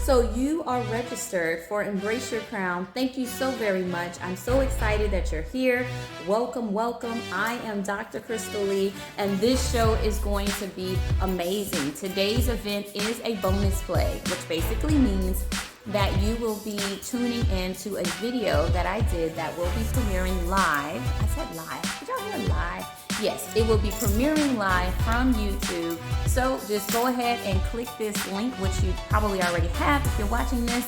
So you are registered for Embrace Your Crown. Thank you so very much. I'm so excited that you're here. Welcome, welcome. I am Dr. Krystal Lee, and this show is going to be amazing. Today's event is a bonus play, which basically means that you will be tuning in to a video that I did that will be premiering live. I said live. Did y'all hear live? Yes, it will be premiering live from YouTube. So just go ahead and click this link, which you probably already have if you're watching this,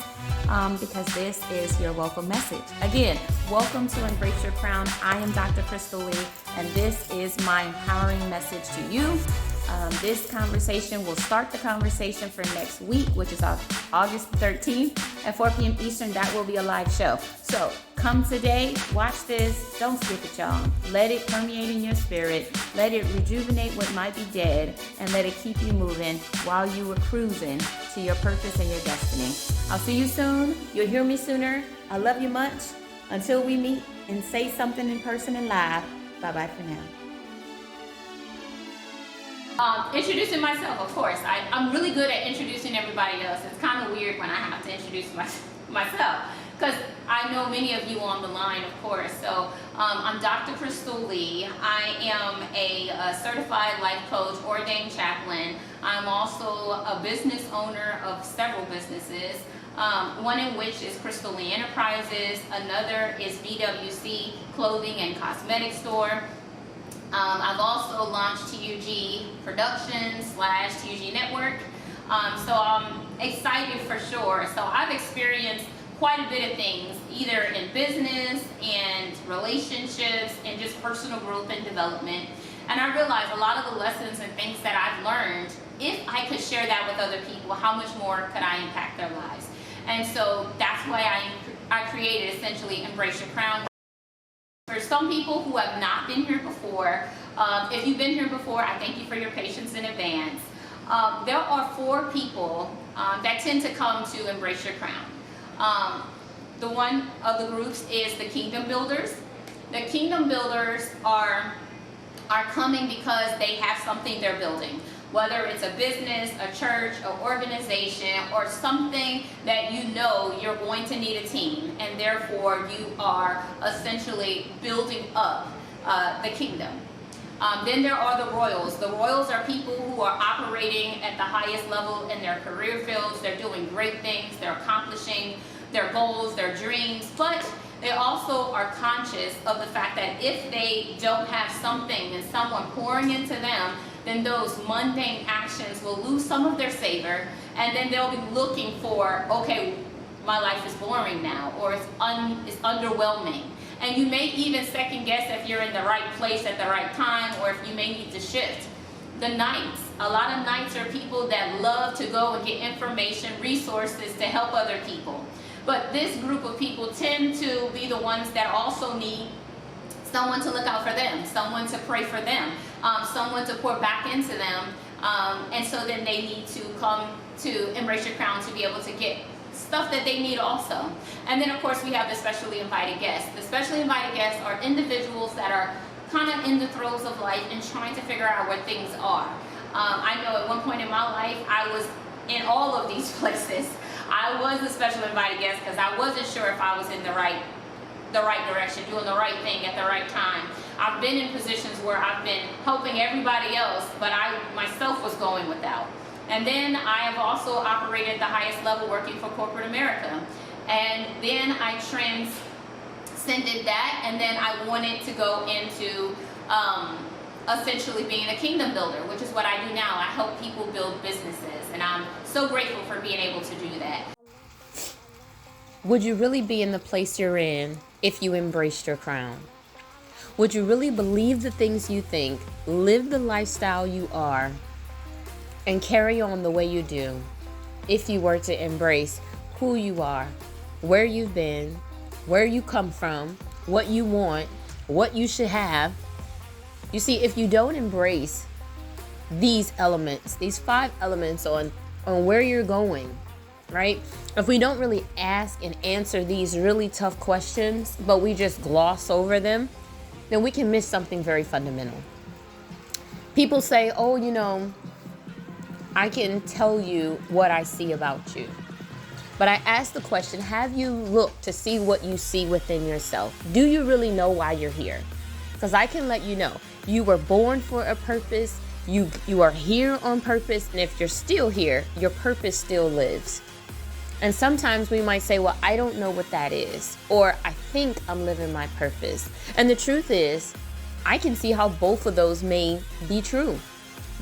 because this is your welcome message. Again, welcome to Embrace Your Crown. I am Dr. Krystal Lee, and this is my empowering message to you. This conversation will start the conversation for next week, which is August 13th at 4 p.m. Eastern. That will be a live show. So come today, watch this. Don't skip it, y'all. Let it permeate in your spirit. Let it rejuvenate what might be dead, and let it keep you moving while you are cruising to your purpose and your destiny. I'll see you soon. You'll hear me sooner. I love you much. Until we meet and say something in person and live. Bye-bye for now. Introducing myself, of course. I'm really good at introducing everybody else. It's kind of weird when I have to introduce myself, because I know many of you on the line, of course. So I'm Dr. Krystal Lee. I am a certified life coach, ordained chaplain. I'm also a business owner of several businesses, one in which is Krystal Lee Enterprises. Another is BWC Clothing and Cosmetic Store. I've also launched TUG Productions / TUG Network. So I'm excited for sure. So I've experienced quite a bit of things, either in business and relationships and just personal growth and development. And I realized a lot of the lessons and things that I've learned, if I could share that with other people, how much more could I impact their lives? And so that's why I created essentially Embrace Your Crown. For some people who have not been here before, if you've been here before, I thank you for your patience in advance. There are 4 people that tend to come to Embrace Your Crown. The one of the groups is the Kingdom Builders. The Kingdom Builders are coming because they have something they're building. Whether it's a business, a church, an organization, or something that you know you're going to need a team, and therefore you are essentially building up the kingdom. Then there are the Royals. The Royals are people who are operating at the highest level in their career fields. They're doing great things. They're accomplishing their goals, their dreams, but they also are conscious of the fact that if they don't have something and someone pouring into them, then those mundane actions will lose some of their savor, and then they'll be looking for, okay, my life is boring now, or it's underwhelming. And you may even second guess if you're in the right place at the right time, or if you may need to shift. The Knights. A lot of Knights are people that love to go and get information, resources to help other people. But this group of people tend to be the ones that also need someone to look out for them, someone to pray for them, someone to pour back into them, and so then they need to come to Embrace Your Crown to be able to get stuff that they need also. And then of course we have the specially invited guests. The specially invited guests are individuals that are kind of in the throes of life and trying to figure out what things are. I know at one point in my life I was in all of these places. I was a special invited guest because I wasn't sure if I was in the right direction, doing the right thing at the right time. I've been in positions where I've been helping everybody else, but I myself was going without. And then I have also operated at the highest level working for corporate America. And then I transcended that, and then I wanted to go into essentially being a kingdom builder, which is what I do now. I help people build businesses, and I'm so grateful for being able to do that. Would you really be in the place you're in if you embraced your crown? Would you really believe the things you think, live the lifestyle you are, and carry on the way you do if you were to embrace who you are, where you've been, where you come from, what you want, what you should have? You see, if you don't embrace these elements, these 5 elements on where you're going, right? If we don't really ask and answer these really tough questions, but we just gloss over them, then we can miss something very fundamental. People say, oh, I can tell you what I see about you. But I asked the question, have you looked to see what you see within yourself? Do you really know why you're here? Because I can let you know, you were born for a purpose. You are here on purpose. And if you're still here, your purpose still lives. And sometimes we might say, well, I don't know what that is. Or I think I'm living my purpose. And the truth is, I can see how both of those may be true.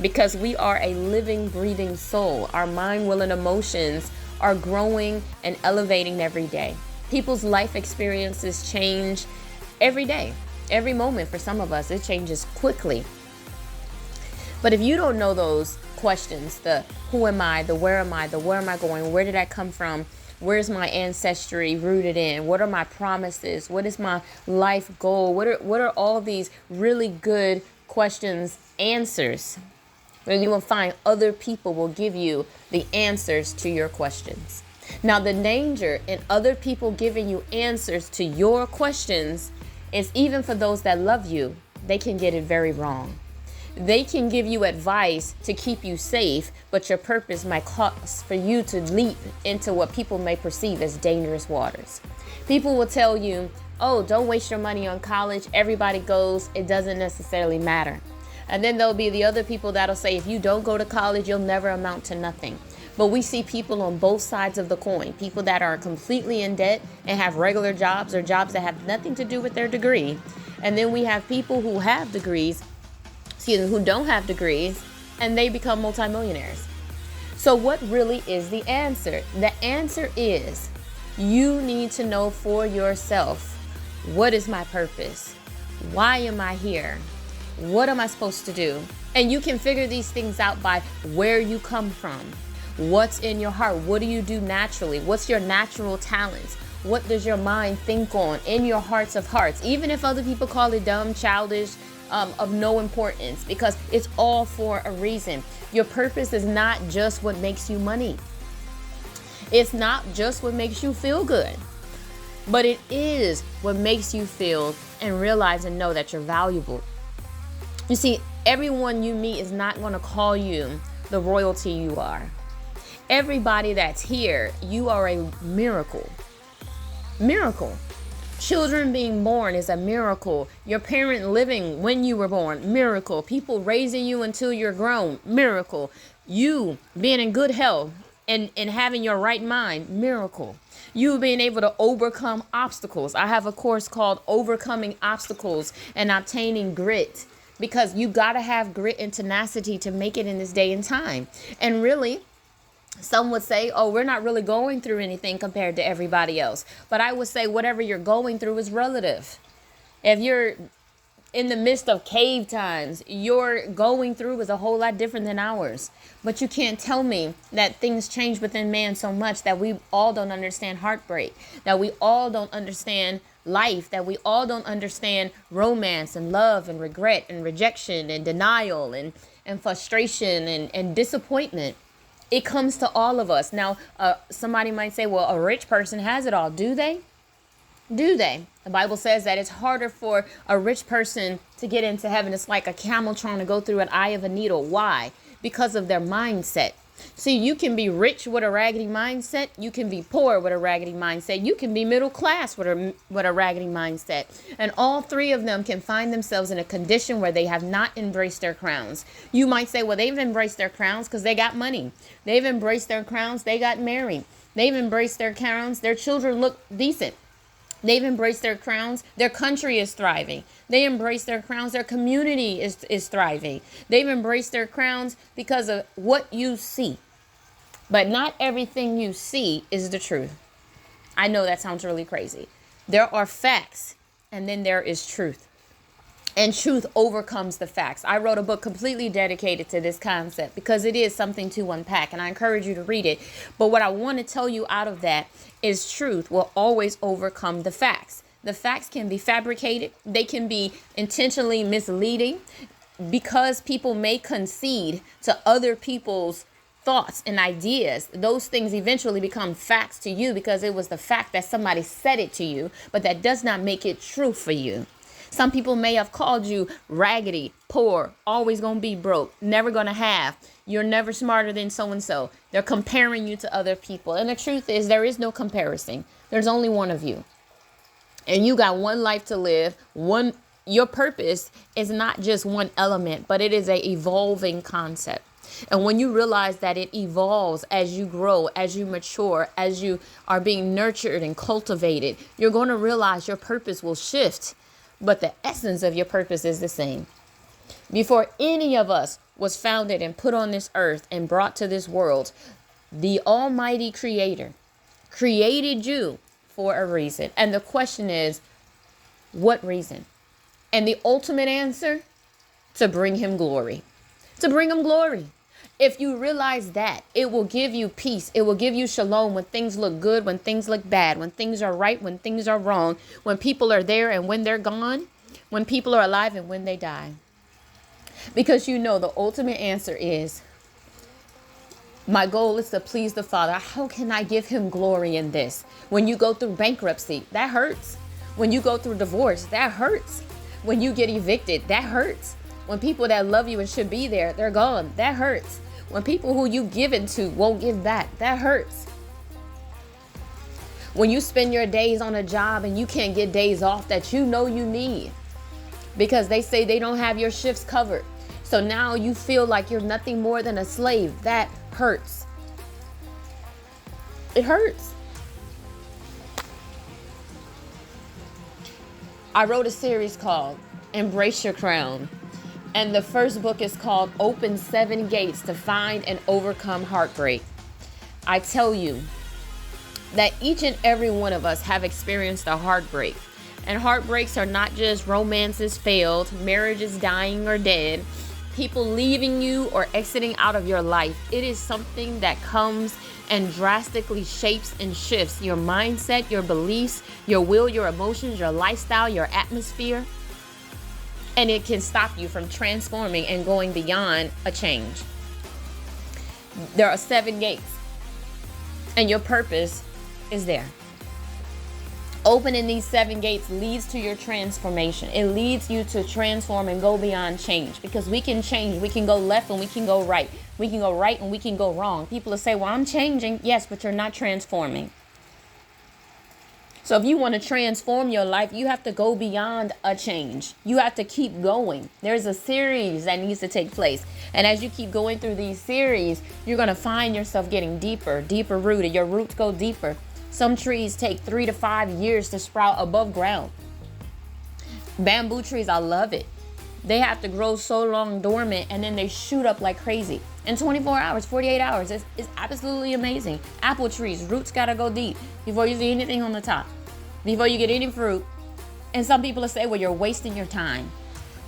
Because we are a living, breathing soul. Our mind, will, and emotions are growing and elevating every day. People's life experiences change every day, every moment. For some of us, it changes quickly. But if you don't know those questions, the who am I, the where am I going, where did I come from, where's my ancestry rooted in, what are my promises, what is my life goal, what are all these really good questions, answers, then you will find other people will give you the answers to your questions. Now, the danger in other people giving you answers to your questions is, even for those that love you, they can get it very wrong. They can give you advice to keep you safe, but your purpose might cause for you to leap into what people may perceive as dangerous waters. People will tell you, oh, don't waste your money on college. Everybody goes. It doesn't necessarily matter. And then there'll be the other people that'll say, if you don't go to college, you'll never amount to nothing. But we see people on both sides of the coin, people that are completely in debt and have regular jobs or jobs that have nothing to do with their degree. And then we have people who have degrees, who don't have degrees, and they become multimillionaires. So what really is the answer? The answer is, you need to know for yourself, what is my purpose? Why am I here? What am I supposed to do? And you can figure these things out by where you come from. What's in your heart? What do you do naturally? What's your natural talents? What does your mind think on in your hearts of hearts? Even if other people call it dumb, childish, of no importance, because it's all for a reason. Your purpose is not just what makes you money. It's not just what makes you feel good, but it is what makes you feel and realize and know that you're valuable. You see, everyone you meet is not going to call you the royalty you are. Everybody that's here, you are a miracle. Miracle. Children being born is a miracle. Your parent living when you were born, miracle. People raising you until you're grown, miracle. You being in good health and having your right mind, miracle. You being able to overcome obstacles. I have a course called Overcoming Obstacles and Obtaining Grit, because you got to have grit and tenacity to make it in this day and time. And really, some would say, oh, we're not really going through anything compared to everybody else. But I would say whatever you're going through is relative. If you're in the midst of cave times, your going through is a whole lot different than ours. But you can't tell me that things change within man so much that we all don't understand heartbreak, that we all don't understand life, that we all don't understand romance and love and regret and rejection and denial and frustration and disappointment. It comes to all of us. Now, somebody might say, well, a rich person has it all. Do they? Do they? The Bible says that it's harder for a rich person to get into heaven. It's like a camel trying to go through an eye of a needle. Why? Because of their mindset. See, you can be rich with a raggedy mindset. You can be poor with a raggedy mindset. You can be middle class with a raggedy mindset. And all three of them can find themselves in a condition where they have not embraced their crowns. You might say, well, they've embraced their crowns because they got money. They've embraced their crowns. They got married. They've embraced their crowns. Their children look decent. They've embraced their crowns. Their country is thriving. They embrace their crowns. Their community is thriving. They've embraced their crowns because of what you see. But not everything you see is the truth. I know that sounds really crazy. There are facts, and then there is truth. And truth overcomes the facts. I wrote a book completely dedicated to this concept because it is something to unpack, and I encourage you to read it. But what I want to tell you out of that is truth will always overcome the facts. The facts can be fabricated. They can be intentionally misleading because people may concede to other people's thoughts and ideas. Those things eventually become facts to you because it was the fact that somebody said it to you, but that does not make it true for you. Some people may have called you raggedy, poor, always going to be broke, never going to have. You're never smarter than so-and-so. They're comparing you to other people. And the truth is, there is no comparison. There's only one of you. And you got one life to live. Your purpose is not just one element, but it is an evolving concept. And when you realize that it evolves as you grow, as you mature, as you are being nurtured and cultivated, you're going to realize your purpose will shift, but the essence of your purpose is the same. Before any of us was founded and put on this earth and brought to this world, the Almighty Creator created you for a reason. And the question is, what reason? And the ultimate answer, to bring him glory. To bring him glory. If you realize that, it will give you peace. It will give you shalom when things look good, when things look bad, when things are right, when things are wrong, when people are there and when they're gone, when people are alive and when they die. Because you know the ultimate answer is, my goal is to please the Father. How can I give him glory in this? When you go through bankruptcy, that hurts. When you go through divorce, that hurts. When you get evicted, that hurts. When people that love you and should be there, they're gone, that hurts. When people who you've given to won't give back, that hurts. When you spend your days on a job and you can't get days off that you know you need because they say they don't have your shifts covered. So now you feel like you're nothing more than a slave. That hurts. It hurts. I wrote a series called Embrace Your Crown. And the first book is called Open 7 Gates to Find and Overcome Heartbreak. I tell you that each and every one of us have experienced a heartbreak. And heartbreaks are not just romances failed, marriages dying or dead, people leaving you or exiting out of your life. It is something that comes and drastically shapes and shifts your mindset, your beliefs, your will, your emotions, your lifestyle, your atmosphere. And it can stop you from transforming and going beyond a change. There are 7 gates, and your purpose is there. Opening these 7 gates leads to your transformation. It leads you to transform and go beyond change, because we can change. We can go left and we can go right. We can go right and we can go wrong. People will say, well, I'm changing. Yes, but you're not transforming. So if you want to transform your life, you have to go beyond a change. You have to keep going. There's a series that needs to take place. And as you keep going through these series, you're going to find yourself getting deeper, deeper rooted. Your roots go deeper. Some trees take 3 to 5 years to sprout above ground. Bamboo trees, I love it. They have to grow so long dormant and then they shoot up like crazy. In 24 hours, 48 hours, it's absolutely amazing. Apple trees, roots gotta go deep before you see anything on the top, before you get any fruit. And some people will say, well, you're wasting your time.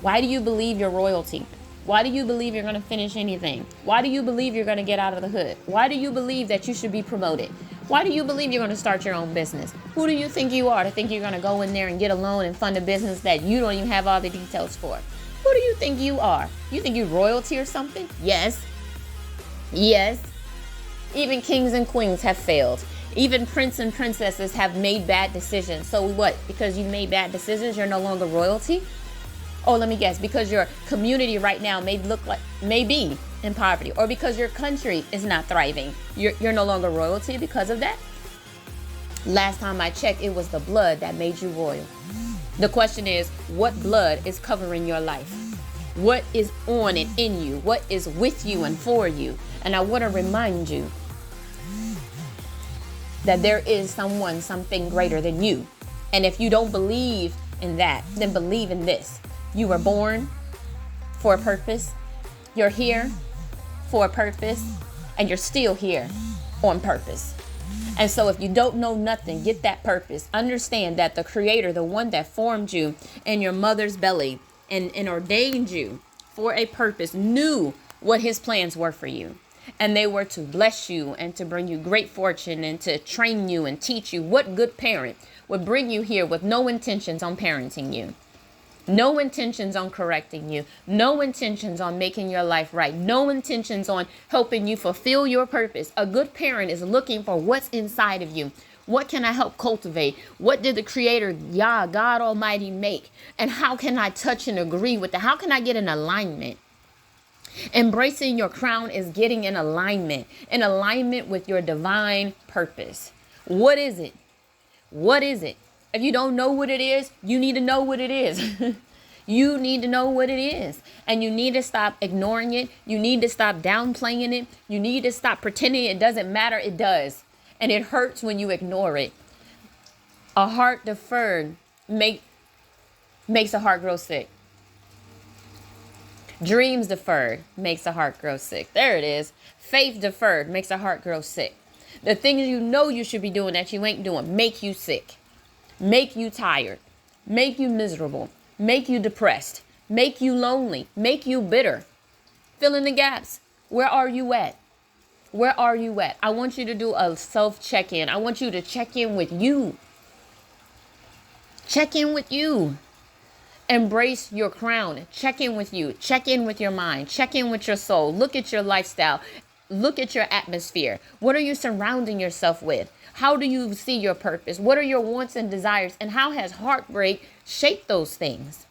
Why do you believe you're royalty? Why do you believe you're gonna finish anything? Why do you believe you're gonna get out of the hood? Why do you believe that you should be promoted? Why do you believe you're gonna start your own business? Who do you think you are to think you're gonna go in there and get a loan and fund a business that you don't even have all the details for? Who do you think you are? You think you're royalty or something? Yes. Yes. Even kings and queens have failed. Even prince and princesses have made bad decisions. So what? Because you made bad decisions, you're no longer royalty? Oh, let me guess. Because your community right now may be in poverty, or because your country is not thriving, you're no longer royalty because of that? Last time I checked, it was the blood that made you royal. The question is, what blood is covering your life? What is on and in you? What is with you and for you? And I want to remind you that there is something greater than you. And if you don't believe in that, then believe in this. You were born for a purpose. You're here for a purpose. And you're still here on purpose. And so if you don't know nothing, get that purpose. Understand that the Creator, the one that formed you in your mother's belly and ordained you for a purpose, knew what his plans were for you. And they were to bless you and to bring you great fortune and to train you and teach you. What good parent would bring you here with no intentions on parenting you? No intentions on correcting you. No intentions on making your life right. No intentions on helping you fulfill your purpose. A good parent is looking for what's inside of you. What can I help cultivate? What did the Creator, Yah, God Almighty, make? And how can I touch and agree with that? How can I get in alignment? Embracing your crown is getting in alignment with your divine purpose. What is it? What is it? If you don't know what it is, you need to know what it is. You need to know what it is. And you need to stop ignoring it. You need to stop downplaying it. You need to stop pretending it doesn't matter. It does. And it hurts when you ignore it. A heart deferred makes a heart grow sick. Dreams deferred makes a heart grow sick. There it is. Faith deferred makes a heart grow sick. The things you know you should be doing that you ain't doing make you sick, make you tired, make you miserable, make you depressed, make you lonely, make you bitter. Fill in the gaps. Where are you at? Where are you at? I want you to do a self check-in. I want you to check in with you. Check in with you. Embrace your crown. Check in with you. Check in with your mind. Check in with your soul. Look at your lifestyle. Look at your atmosphere. What are you surrounding yourself with? How do you see your purpose? What are your wants and desires? And how has heartbreak shaped those things?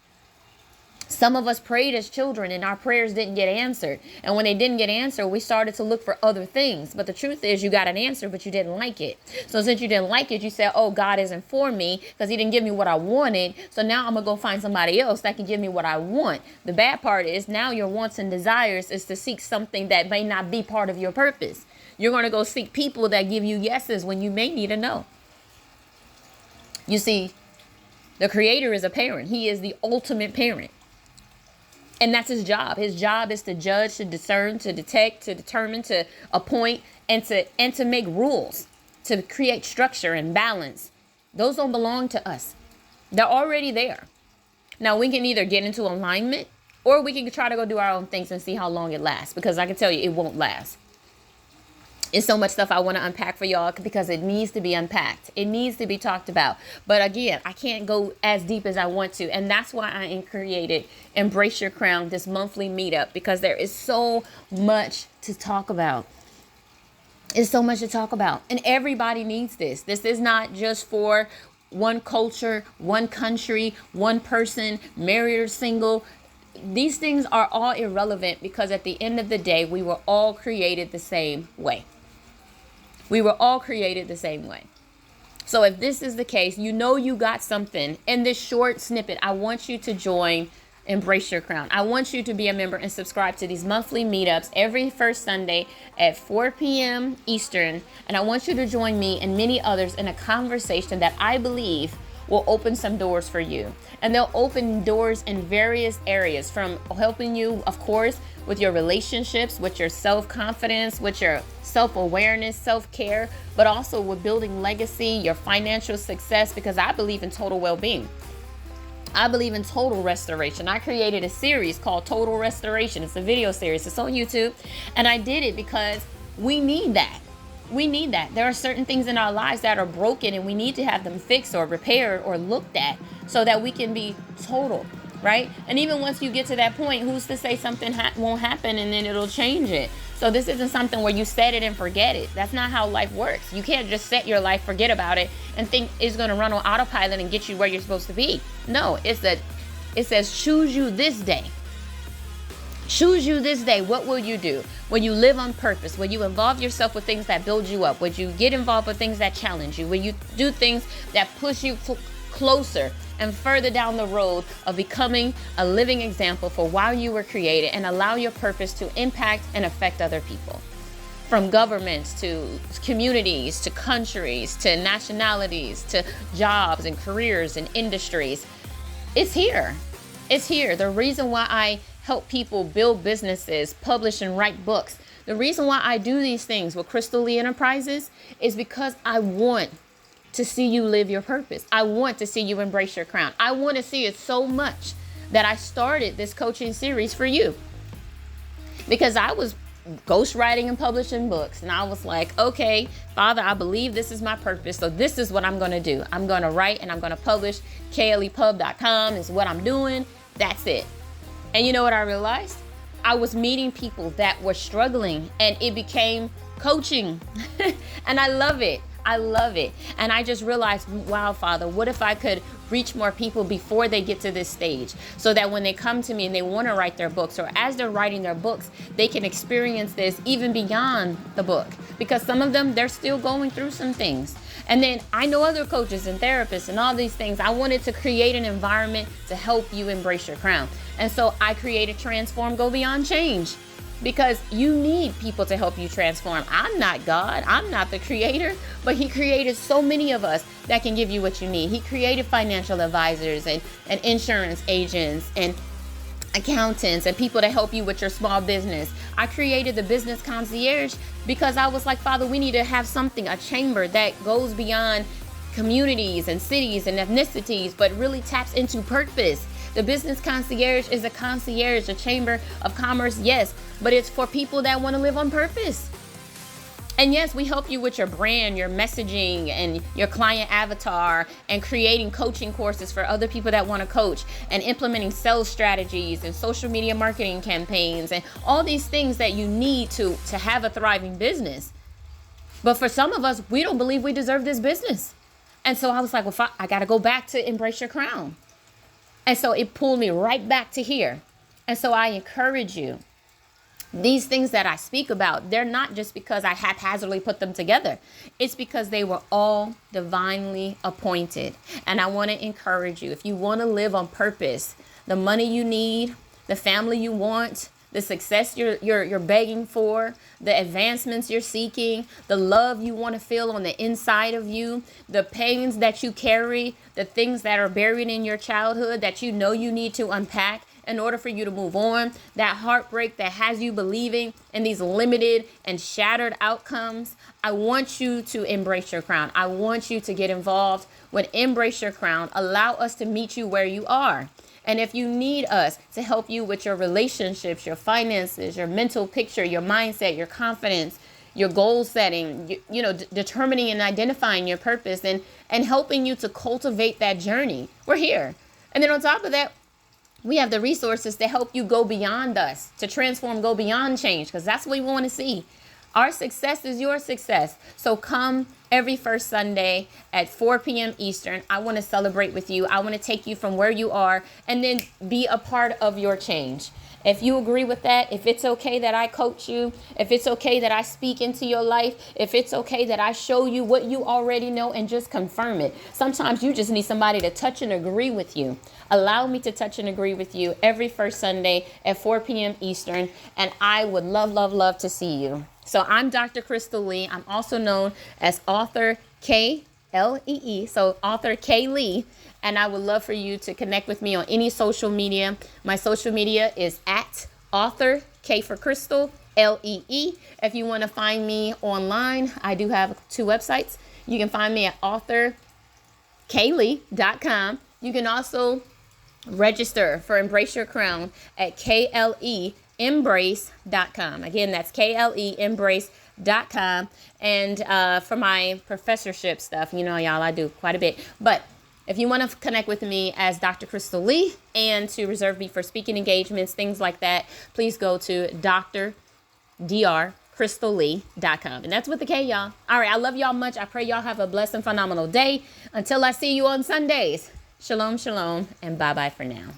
Some of us prayed as children and our prayers didn't get answered. And when they didn't get answered, we started to look for other things. But the truth is you got an answer, but you didn't like it. So since you didn't like it, you said, oh, God isn't for me because he didn't give me what I wanted. So now I'm going to go find somebody else that can give me what I want. The bad part is now your wants and desires is to seek something that may not be part of your purpose. You're going to go seek people that give you yeses when you may need a no. You see, the Creator is a parent. He is the ultimate parent. And that's his job. His job is to judge, to discern, to detect, to determine, to appoint, and to make rules, to create structure and balance. Those don't belong to us. They're already there. Now, we can either get into alignment or we can try to go do our own things and see how long it lasts, because I can tell you it won't last. It's so much stuff I want to unpack for y'all because it needs to be unpacked. It needs to be talked about. But again, I can't go as deep as I want to. And that's why I created Embrace Your Crown, this monthly meetup, because there is so much to talk about. It's so much to talk about. And everybody needs this. This is not just for one culture, one country, one person, married or single. These things are all irrelevant because at the end of the day, we were all created the same way. We were all created the same way. So if this is the case, you know you got something in this short snippet. I want you to join Embrace Your Crown. I want you to be a member and subscribe to these monthly meetups every first Sunday at 4 p.m. Eastern. And I want you to join me and many others in a conversation that I believe will open some doors for you. And they'll open doors in various areas, from helping you, of course, with your relationships, with your self-confidence, with your self-awareness, self-care, but also with building legacy, your financial success, because I believe in total well-being. I believe in total restoration. I created a series called Total Restoration. It's a video series. It's on YouTube. And I did it because we need that. We need that. There are certain things in our lives that are broken and we need to have them fixed or repaired or looked at so that we can be total, right? And even once you get to that point, who's to say something won't happen and then it'll change it? So this isn't something where you set it and forget it. That's not how life works. You can't just set your life, forget about it, and think it's going to run on autopilot and get you where you're supposed to be. No, it says choose you this day. Choose you this day. What will you do? Will you live on purpose? Will you involve yourself with things that build you up? Will you get involved with things that challenge you? Will you do things that push you closer and further down the road of becoming a living example for why you were created, and allow your purpose to impact and affect other people? From governments to communities to countries to nationalities to jobs and careers and industries. It's here. It's here. The reason why I help people build businesses, publish and write books, the reason why I do these things with Krystal Lee Enterprises is because I want to see you live your purpose. I want to see you embrace your crown. I want to see it so much that I started this coaching series for you, because I was ghostwriting and publishing books. And I was like, okay, Father, I believe this is my purpose. So this is what I'm going to do. I'm going to write and I'm going to publish. KLEpub.com is what I'm doing. That's it. And you know what I realized? I was meeting people that were struggling, and it became coaching. And I love it. I love it. And I just realized, wow, Father, what if I could reach more people before they get to this stage, so that when they come to me and they want to write their books, or as they're writing their books, they can experience this even beyond the book, because some of them, they're still going through some things. And then I know other coaches and therapists and all these things. I wanted to create an environment to help you embrace your crown. And so I created Transform, Go Beyond, Change, because you need people to help you transform. I'm not God. I'm not the creator, but he created so many of us that can give you what you need. He created financial advisors and insurance agents and accountants and people to help you with your small business. I created the business concierge because I was like, Father, we need to have something, a chamber that goes beyond communities and cities and ethnicities, but really taps into purpose. The business concierge is a concierge, a chamber of commerce, yes, but it's for people that want to live on purpose. And yes, we help you with your brand, your messaging, and your client avatar, and creating coaching courses for other people that want to coach, and implementing sales strategies and social media marketing campaigns, and all these things that you need to have a thriving business. But for some of us, we don't believe we deserve this business. And so I was like, well, I got to go back to Embrace Your Crown. And so it pulled me right back to here. And so I encourage you. These things that I speak about, they're not just because I haphazardly put them together. It's because they were all divinely appointed. And I want to encourage you, if you want to live on purpose, the money you need, the family you want, the success you're begging for, the advancements you're seeking, the love you want to feel on the inside of you, the pains that you carry, the things that are buried in your childhood that you know you need to unpack in order for you to move on, that heartbreak that has you believing in these limited and shattered outcomes. I want you to embrace your crown. I want you to get involved with Embrace Your Crown. Allow us to meet you where you are. And if you need us to help you with your relationships, your finances, your mental picture, your mindset, your confidence, your goal setting, determining and identifying your purpose, and helping you to cultivate that journey, we're here. And then on top of that, we have the resources to help you go beyond us, to transform, go beyond, change, because that's what we want to see. Our success is your success. So come every first Sunday at 4 p.m. Eastern. I want to celebrate with you. I want to take you from where you are and then be a part of your change. If you agree with that, if it's okay that I coach you, if it's okay that I speak into your life, if it's okay that I show you what you already know and just confirm it. Sometimes you just need somebody to touch and agree with you. Allow me to touch and agree with you every first Sunday at 4 p.m. Eastern, and I would love, love, love to see you. So I'm Dr. Krystal Lee. I'm also known as author K-L-E-E, so author K Lee. And I would love for you to connect with me on any social media. My social media is at author K for Krystal, L-E-E. If you want to find me online, I do have 2 websites. You can find me at authorklee.com. You can also register for Embrace Your Crown at KLEembrace.com. Again, that's KLEembrace.com. And for my professorship stuff, y'all, I do quite a bit. But if you want to connect with me as Dr. Krystal Lee and to reserve me for speaking engagements, things like that, please go to drkrystallee.com. And that's with the K, y'all. All right, I love y'all much. I pray y'all have a blessed and phenomenal day. Until I see you on Sundays. Shalom, shalom, and bye-bye for now.